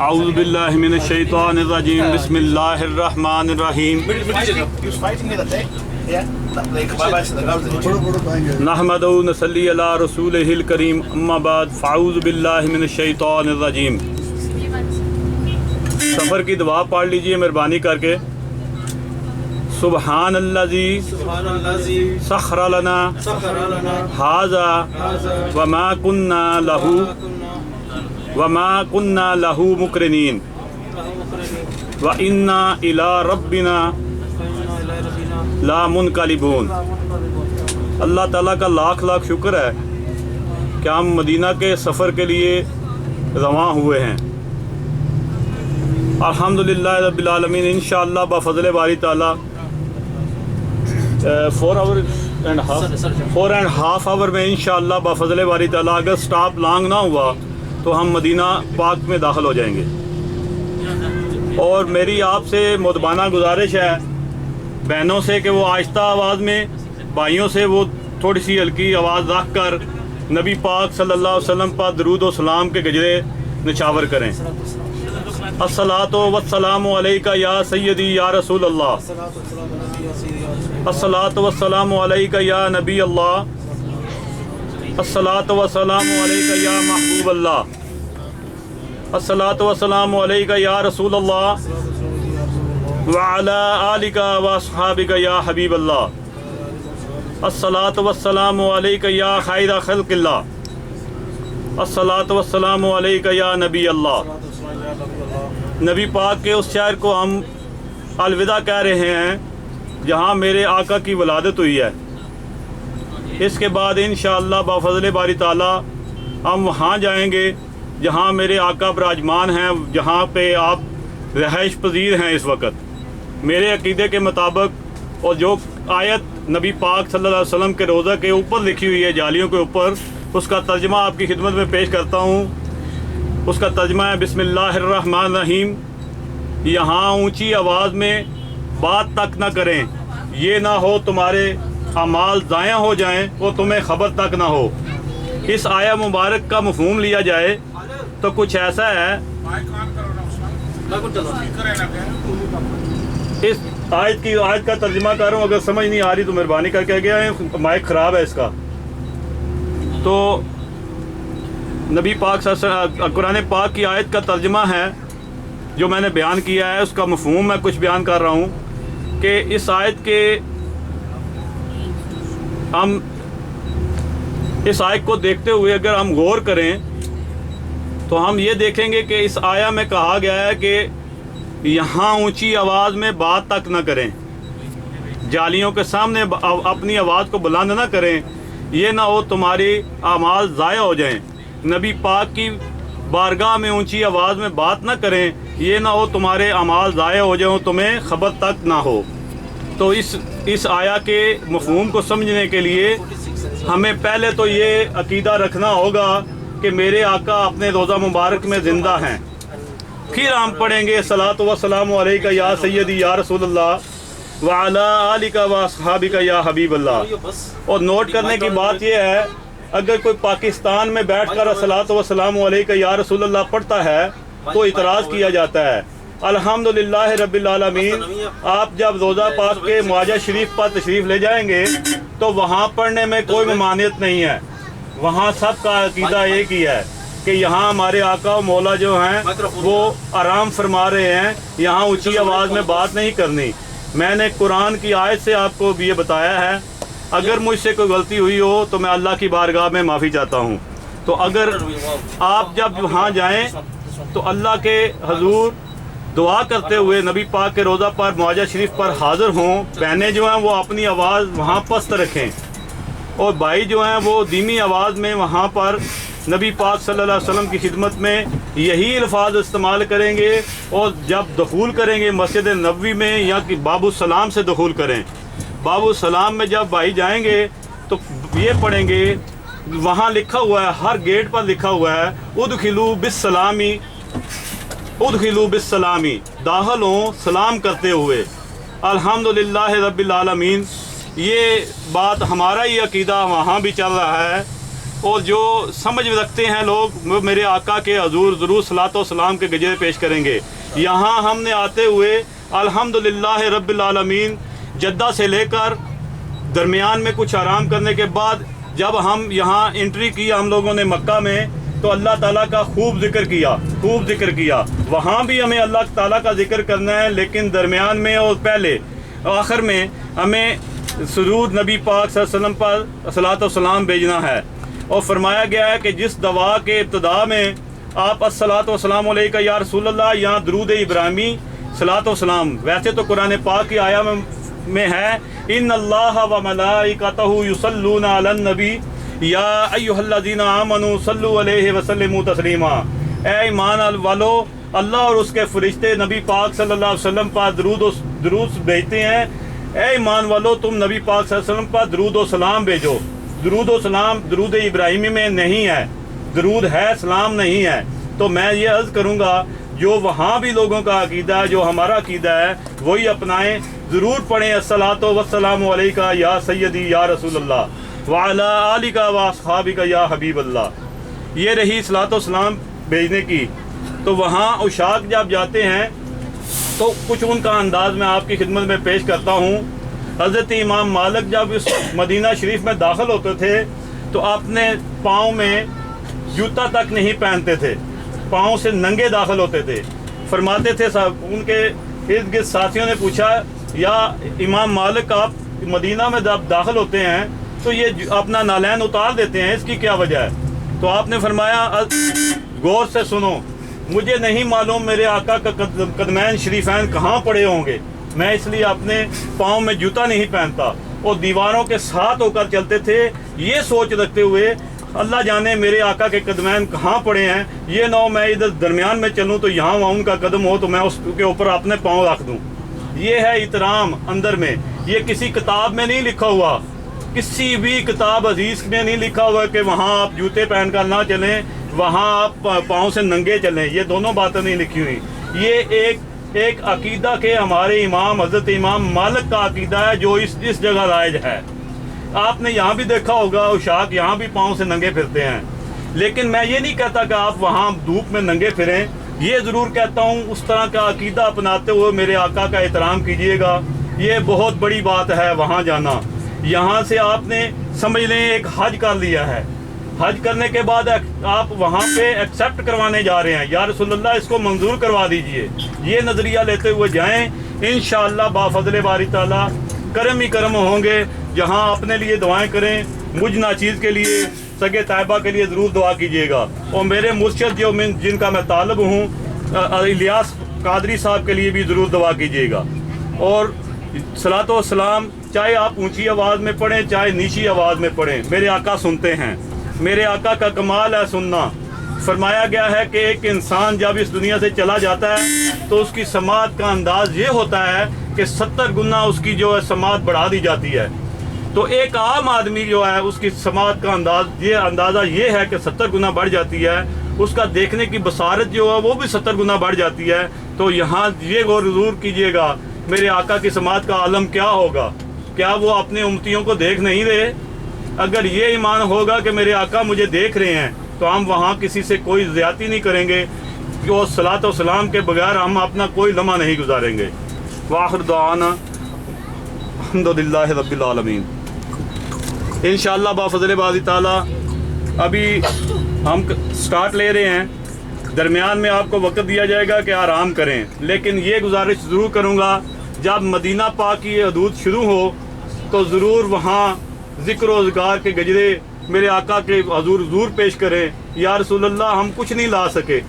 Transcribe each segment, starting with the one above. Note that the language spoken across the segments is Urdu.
اعوذ باللہ من الشیطان الرجیم بسم اللہ الرحمن الرحیم نحمد و نصلی علی رسولہ الکریم اما بعد فاعوذ باللہ من الشیطان الرجیم۔ سفر کی دعا پڑھ لیجئے مہربانی کر کے۔ سبحان الذی سخر لنا ھذا وما كنا له مقرنین وإنا إلی ربنا لا منقلبون۔ اللہ تعالیٰ کا لاکھ لاکھ شکر ہے کہ ہم مدینہ کے سفر کے لیے رواں ہوئے ہیں۔ الحمدللہ رب العالمین، انشاءاللہ بفضل باری تعالیٰ 4.5 آور میں انشاءاللہ بفضل باری تعالیٰ اگر سٹاپ لانگ نہ ہوا تو ہم مدینہ پاک میں داخل ہو جائیں گے۔ اور میری آپ سے مدبانہ گزارش ہے بہنوں سے کہ وہ آہستہ آواز میں، بھائیوں سے وہ تھوڑی سی ہلکی آواز رکھ کر نبی پاک صلی اللہ علیہ وسلم پر درود و سلام کے گجرے نچھاور کریں۔ الصلاۃ والسلام علیکہ یا سیدی یا رسول اللہ، الصلاۃ والسلام علیکہ یا نبی اللہ، الصلاۃ والسلام علیکہ یا محبوب اللہ، الصلاۃ والسلام علیکہ یا رسول اللہ وعلی آلکہ واصحابکہ یا حبیب اللہ، الصلاۃ والسلام علیکہ یا خیر خلق اللہ، الصلاۃ والسلام علیکہ یا نبی اللہ۔ نبی پاک کے اس شہر کو ہم الوداع کہہ رہے ہیں جہاں میرے آقا کی ولادت ہوئی ہے۔ اس کے بعد انشاءاللہ بفضل باری تعالیٰ ہم وہاں جائیں گے جہاں میرے آقا براجمان ہیں، جہاں پہ آپ رہائش پذیر ہیں اس وقت۔ میرے عقیدے کے مطابق اور جو آیت نبی پاک صلی اللہ علیہ وسلم کے روضہ کے اوپر لکھی ہوئی ہے جالیوں کے اوپر، اس کا ترجمہ آپ کی خدمت میں پیش کرتا ہوں۔ اس کا ترجمہ ہے بسم اللہ الرحمن الرحیم۔ یہاں اونچی آواز میں بات تک نہ کریں، یہ نہ ہو تمہارے اعمال ضائع ہو جائیں اور تمہیں خبر تک نہ ہو۔ اس آیہ مبارک کا مفہوم لیا جائے تو کچھ ایسا ہے، اس آیت کا ترجمہ کر رہا ہوں، اگر سمجھ نہیں آ رہی تو مہربانی کر کے گیا ہے، مائک خراب ہے اس کا۔ تو نبی پاک قرآن پاک کی آیت کا ترجمہ ہے جو میں نے بیان کیا ہے، اس کا مفہوم میں کچھ بیان کر رہا ہوں کہ اس آیت کے ہم اس آیت کو دیکھتے ہوئے اگر ہم غور کریں تو ہم یہ دیکھیں گے کہ اس آیہ میں کہا گیا ہے کہ یہاں اونچی آواز میں بات تک نہ کریں، جالیوں کے سامنے اپنی آواز کو بلند نہ کریں، یہ نہ ہو تمہاری اعمال ضائع ہو جائیں۔ نبی پاک کی بارگاہ میں اونچی آواز میں بات نہ کریں، یہ نہ ہو تمہارے اعمال ضائع ہو جائیں، تمہیں خبر تک نہ ہو۔ تو اس آیہ کے مفہوم کو سمجھنے کے لیے ہمیں پہلے تو یہ عقیدہ رکھنا ہوگا کہ میرے آقا اپنے روضہ مبارک میں زندہ ہیں۔ پھر ہم پڑھیں گے الصلاۃ والسلام علیکہ یا سیدی یا رسول اللہ وعلی آلکہ واصحابکہ یا حبیب اللہ۔ اور نوٹ کرنے کی بات یہ ہے، اگر کوئی پاکستان میں بیٹھ کر الصلاۃ والسلام علیکہ یا رسول اللہ پڑھتا ہے تو اعتراض کیا جاتا ہے۔ الحمدللہ رب العالمین، آپ جب روضہ پاک کے معاجہ شریف پر تشریف لے جائیں گے تو وہاں پڑھنے میں کوئی ممانعت نہیں ہے، وہاں سب کا عقیدہ ایک ہی ہے کہ یہاں ہمارے آقا و مولا جو ہیں وہ آرام فرما رہے ہیں، یہاں اونچی آواز میں بات نہیں کرنی۔ میں نے قرآن کی آیت سے آپ کو بھی یہ بتایا ہے، اگر مجھ سے کوئی غلطی ہوئی ہو تو میں اللہ کی بارگاہ میں معافی چاہتا ہوں۔ تو اگر آپ جب وہاں جائیں تو اللہ کے حضور دعا کرتے ہوئے نبی پاک کے روضہ پر معاجہ شریف پر حاضر ہوں، بہنیں جو ہیں وہ اپنی آواز وہاں پست رکھیں اور بھائی جو ہیں وہ دھیمی آواز میں وہاں پر نبی پاک صلی اللہ علیہ وسلم کی خدمت میں یہی الفاظ استعمال کریں گے، اور جب دخول کریں گے مسجد نبوی میں یا کہ باب السلام سے دخول کریں۔ باب السلام میں جب بھائی جائیں گے تو یہ پڑھیں گے، وہاں لکھا ہوا ہے، ہر گیٹ پر لکھا ہوا ہے ادخلوا بالسلامی، ادخلوا بالسلامی، داخل ہوں سلام کرتے ہوئے۔ الحمدللہ رب العالمین، یہ بات ہمارا ہی عقیدہ وہاں بھی چل رہا ہے اور جو سمجھ رکھتے ہیں لوگ وہ میرے آقا کے حضور ضرور صلاۃ و سلام کے گجرے پیش کریں گے۔ یہاں ہم نے آتے ہوئے الحمدللہ رب العالمین جدہ سے لے کر درمیان میں کچھ آرام کرنے کے بعد جب ہم یہاں انٹری کی ہم لوگوں نے مکہ میں، تو اللہ تعالیٰ کا خوب ذکر کیا۔ وہاں بھی ہمیں اللہ تعالیٰ کا ذکر کرنا ہے، لیکن درمیان میں اور پہلے آخر میں ہمیں سرود نبی پاک صلی اللہ علیہ وسلم پر صلاۃ و سلام بھیجنا ہے۔ اور فرمایا گیا ہے کہ جس دعا کے ابتدا میں آپ الصلاۃ والسلام علیکہ یا رسول اللہ، یہاں درود ابراہیمی صلاۃ و سلام، ویسے تو قرآن پاک کی آیا میں ہے ان اللہ و ملائکتہ یصلون علی النبی یا ایھا الذین آمنوا صلوا علیہ وسلموا تسلیما۔ اے ایمان والو، اللہ اور اس کے فرشتے نبی پاک صلی اللہ علیہ وسلم پر درود بھیجتے ہیں۔ اے ایمان والو، تم نبی پاک صلی اللہ علیہ وسلم پر درود و سلام بھیجو۔ درود و سلام درود ابراہیمی میں نہیں ہے، درود ہے، سلام نہیں ہے۔ تو میں یہ عرض کروں گا جو وہاں بھی لوگوں کا عقیدہ ہے، جو ہمارا عقیدہ ہے، وہی اپنائیں، ضرور پڑھیں الصلاۃ والسلام علیکہ یا سیدی یا رسول اللہ وعلی آلک و اصحابک یا حبیب اللہ۔ یہ رہی صلاۃ و سلام بھیجنے کی۔ تو وہاں عشاق جب جاتے ہیں تو کچھ ان کا انداز میں آپ کی خدمت میں پیش کرتا ہوں۔ حضرت امام مالک جب اس مدینہ شریف میں داخل ہوتے تھے تو اپنے پاؤں میں جوتا تک نہیں پہنتے تھے، پاؤں سے ننگے داخل ہوتے تھے۔ فرماتے تھے ان کے ارد گرد ساتھیوں نے پوچھا یا امام مالک آپ مدینہ میں جب داخل ہوتے ہیں تو یہ اپنا نالین اتار دیتے ہیں، اس کی کیا وجہ ہے؟ تو آپ نے فرمایا غور سے سنو، مجھے نہیں معلوم میرے آقا کا قدمین شریفین کہاں پڑے ہوں گے، میں اس لیے اپنے پاؤں میں جوتا نہیں پہنتا، اور دیواروں کے ساتھ ہو کر چلتے تھے یہ سوچ رکھتے ہوئے اللہ جانے میرے آقا کے قدمین کہاں پڑے ہیں، یہ نہ ہو میں ادھر درمیان میں چلوں تو یہاں وہاں ان کا قدم ہو تو میں اس کے اوپر اپنے پاؤں رکھ دوں۔ یہ ہے احترام اندر میں، یہ کسی کتاب میں نہیں لکھا ہوا، کسی بھی کتاب عزیز میں نہیں لکھا ہوا کہ وہاں آپ جوتے پہن کر نہ چلیں، وہاں آپ پاؤں سے ننگے چلیں، یہ دونوں باتیں نہیں لکھی ہوئی۔ یہ ایک عقیدہ کے ہمارے امام حضرت امام مالک کا عقیدہ ہے جو اس جگہ رائج ہے۔ آپ نے یہاں بھی دیکھا ہوگا عشاق یہاں بھی پاؤں سے ننگے پھرتے ہیں، لیکن میں یہ نہیں کہتا کہ آپ وہاں دھوپ میں ننگے پھریں، یہ ضرور کہتا ہوں اس طرح کا عقیدہ اپناتے ہوئے میرے آقا کا احترام کیجئے گا۔ یہ بہت بڑی بات ہے وہاں جانا۔ یہاں سے آپ نے سمجھ لیں ایک حج کر لیا ہے، حج کرنے کے بعد آپ وہاں پہ ایکسیپٹ کروانے جا رہے ہیں، یا رسول اللہ اس کو منظور کروا دیجئے، یہ نظریہ لیتے ہوئے جائیں، انشاءاللہ بافضل باری تعالیٰ کرم ہی کرم ہوں گے۔ جہاں اپنے لیے دعائیں کریں، مجھ ناچیز کے لیے، سگے طیبہ کے لیے ضرور دعا کیجیے گا، اور میرے مرشد جن کا میں طالب ہوں الیاس قادری صاحب کے لیے بھی ضرور دعا کیجیے گا۔ اور صلاۃ و سلام چاہے آپ اونچی آواز میں پڑھیں چاہے نیچی آواز میں پڑھیں، میرے آقا سنتے ہیں، میرے آقا کا کمال ہے سننا۔ فرمایا گیا ہے کہ ایک انسان جب اس دنیا سے چلا جاتا ہے تو اس کی سماعت کا انداز یہ ہوتا ہے کہ 70 گنا اس کی جو ہے سماعت بڑھا دی جاتی ہے۔ تو ایک عام آدمی جو ہے اس کی سماعت کا اندازہ یہ ہے کہ 70 گنا بڑھ جاتی ہے، اس کا دیکھنے کی بصارت جو ہے وہ بھی 70 گنا بڑھ جاتی ہے۔ تو یہاں یہ غور ضرور کیجیے گا میرے آقا کی سماعت کا عالم کیا ہوگا، کیا وہ اپنے امتیوں کو دیکھ نہیں رہے؟ اگر یہ ایمان ہوگا کہ میرے آقا مجھے دیکھ رہے ہیں تو ہم وہاں کسی سے کوئی زیادتی نہیں کریں گے، اور صلاۃ و سلام کے بغیر ہم اپنا کوئی لمحہ نہیں گزاریں گے۔ وآخر دعوانا الحمدللہ رب العالمین۔ انشاءاللہ بافضل باری تعالیٰ ابھی ہم سٹارٹ لے رہے ہیں، درمیان میں آپ کو وقت دیا جائے گا کہ آرام کریں، لیکن یہ گزارش ضرور کروں گا جب مدینہ پاک کی حدود شروع ہو تو ضرور وہاں ذکر و اذکار کے گجرے میرے آقا کے حضور ضرور پیش کریں۔ یا رسول اللہ ہم کچھ نہیں لا سکے،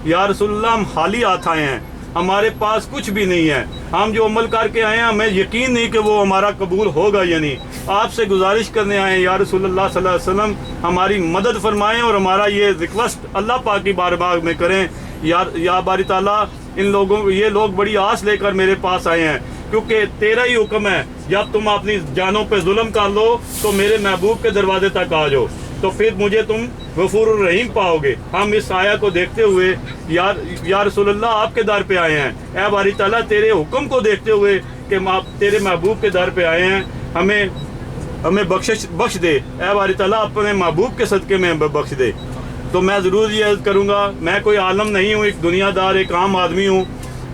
یا رسول اللہ ہم خالی ہاتھ آئے ہیں، ہمارے پاس کچھ بھی نہیں ہے، ہم جو عمل کر کے آئے ہیں ہمیں یقین نہیں کہ وہ ہمارا قبول ہوگا یا نہیں، آپ سے گزارش کرنے آئے ہیں یا رسول اللہ صلی اللہ علیہ وسلم ہماری مدد فرمائیں، اور ہمارا یہ ریکویسٹ اللہ پاک کی بارگاہ میں کریں یا باری تعالیٰ یہ لوگ بڑی آس لے کر میرے پاس آئے ہیں، کیونکہ تیرا ہی حکم ہے جب تم اپنی جانوں پہ ظلم کر لو تو میرے محبوب کے دروازے تک آ جاؤ تو پھر مجھے تم غفور الرحیم پاؤ گے۔ ہم اس آیا کو دیکھتے ہوئے یا رسول اللہ آپ کے در پہ آئے ہیں، اے باری تعالیٰ تیرے حکم کو دیکھتے ہوئے کہ تیرے محبوب کے در پہ آئے ہیں، ہمیں ہمیں بخش دے، اے باری تعالیٰ اپنے محبوب کے صدقے میں ہمیں بخش دے۔ تو میں ضرور یہ عرض کروں گا، میں کوئی عالم نہیں ہوں، ایک دنیا دار، ایک عام آدمی ہوں،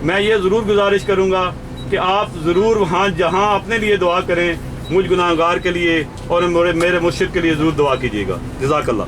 میں یہ ضرور گزارش کروں گا کہ آپ ضرور وہاں جہاں اپنے لیے دعا کریں، مجھ گناہگار کے لیے اور میرے مرشد کے لیے ضرور دعا کیجیے گا۔ جزاک اللہ۔